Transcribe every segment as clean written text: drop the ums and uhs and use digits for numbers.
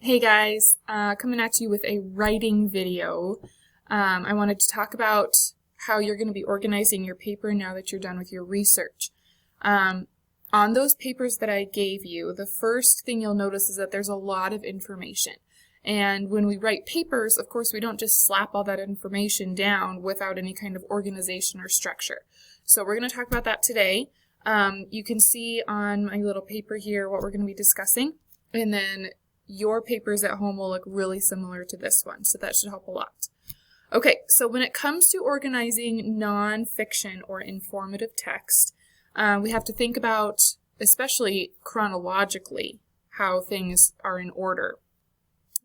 Hey guys, coming at you with a writing video. I wanted to talk about how you're going to be organizing your paper now that you're done with your research. On those papers that I gave you, the first thing you'll notice is that there's a lot of information. And when we write papers, of course, we don't just slap all that information down without any kind of organization or structure. So we're going to talk about that today. You can see on my little paper here what we're going to be discussing. And then your papers at home will look really similar to this one, so that should help a lot. Okay, so when it comes to organizing nonfiction or informative text, we have to think about, especially chronologically, how things are in order.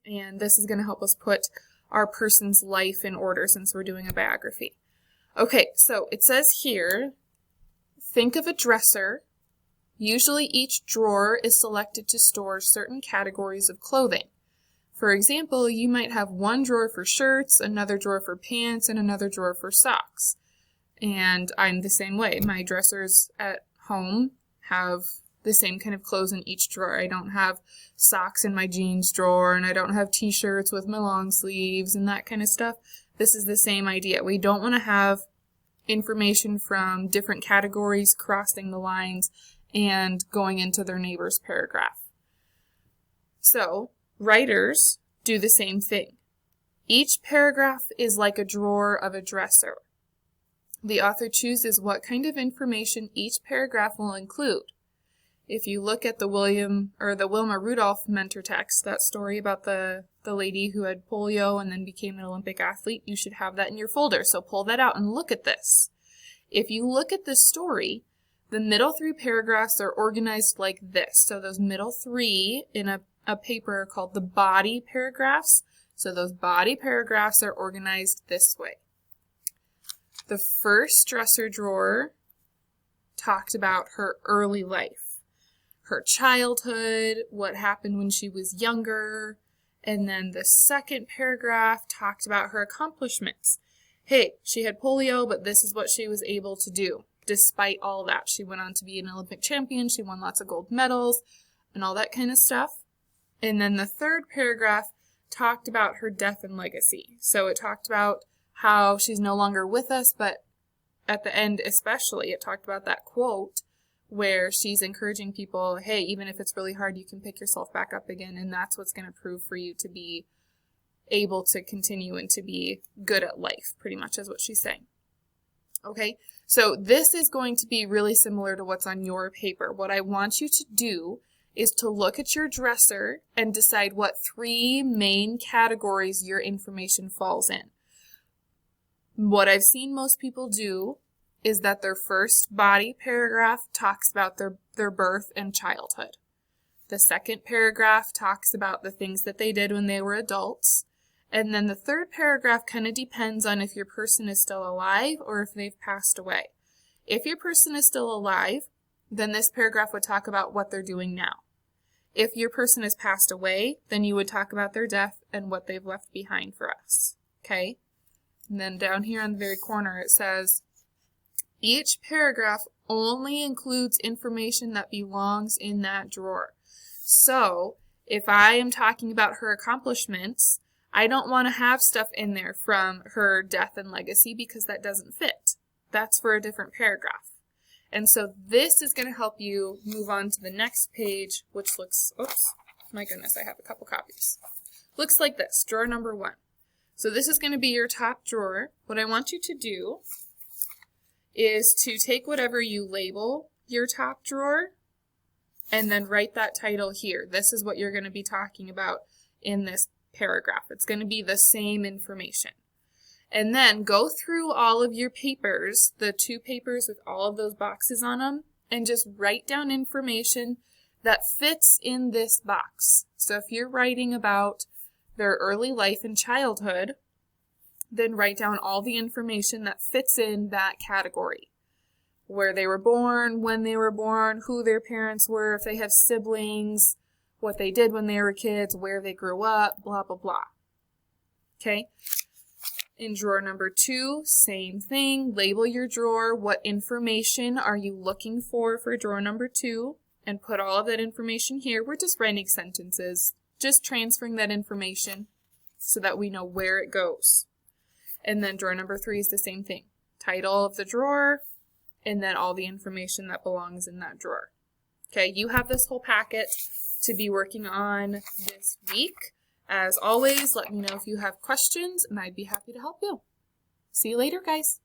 And this is going to help us put our person's life in order since we're doing a biography. Okay, so it says here, think of a dresser. Usually each drawer is selected to store certain categories of clothing. For example, you might have one drawer for shirts, another drawer for pants, and another drawer for socks. And I'm the same way. My dressers at home have the same kind of clothes in each drawer. I don't have socks in my jeans drawer, and I don't have t-shirts with my long sleeves and that kind of stuff. This is the same idea. We don't want to have information from different categories crossing the lines and going into their neighbor's paragraph. So, writers do the same thing. Each paragraph is like a drawer of a dresser. The author chooses what kind of information each paragraph will include. If you look at the Wilma Rudolph mentor text, that story about the lady who had polio and then became an Olympic athlete, you should have that in your folder. So pull that out and look at this. If you look at this story, the middle three paragraphs are organized like this. So those middle three in a paper are called the body paragraphs. So those body paragraphs are organized this way. The first dresser drawer talked about her early life, her childhood, what happened when she was younger, and then the second paragraph talked about her accomplishments. Hey, she had polio, but this is what she was able to do. Despite all that, she went on to be an Olympic champion, she won lots of gold medals, and all that kind of stuff. And then the third paragraph talked about her death and legacy. So it talked about how she's no longer with us, but at the end especially, it talked about that quote where she's encouraging people, hey, even if it's really hard, you can pick yourself back up again, and that's what's going to prove for you to be able to continue and to be good at life, pretty much is what she's saying. Okay, so this is going to be really similar to what's on your paper. What I want you to do is to look at your dresser and decide what three main categories your information falls in. What I've seen most people do is that their first body paragraph talks about their birth and childhood. The second paragraph talks about the things that they did when they were adults. And then the third paragraph kind of depends on if your person is still alive or if they've passed away. If your person is still alive, then this paragraph would talk about what they're doing now. If your person has passed away, then you would talk about their death and what they've left behind for us. Okay? And then down here on the very corner it says, each paragraph only includes information that belongs in that drawer. So, if I am talking about her accomplishments, I don't want to have stuff in there from her death and legacy because that doesn't fit. That's for a different paragraph. And so this is going to help you move on to the next page, which looks, oops, my goodness, I have a couple copies. Looks like this, drawer number 1. So this is going to be your top drawer. What I want you to do is to take whatever you label your top drawer and then write that title here. This is what you're going to be talking about in this paragraph. It's going to be the same information. And then go through all of your papers, the 2 papers with all of those boxes on them, and just write down information that fits in this box. So if you're writing about their early life and childhood, then write down all the information that fits in that category. Where they were born, when they were born, who their parents were, if they have siblings, what they did when they were kids, where they grew up, blah, blah, blah. Okay? In drawer number 2, same thing. Label your drawer. What information are you looking for drawer number 2? And put all of that information here. We're just writing sentences just transferring that information so that we know where it goes. And then drawer number 3 is the same thing. Title of the drawer, and then all the information that belongs in that drawer. Okay, you have this whole packet to be working on this week. As always, let me know if you have questions, and I'd be happy to help you. See you later, guys.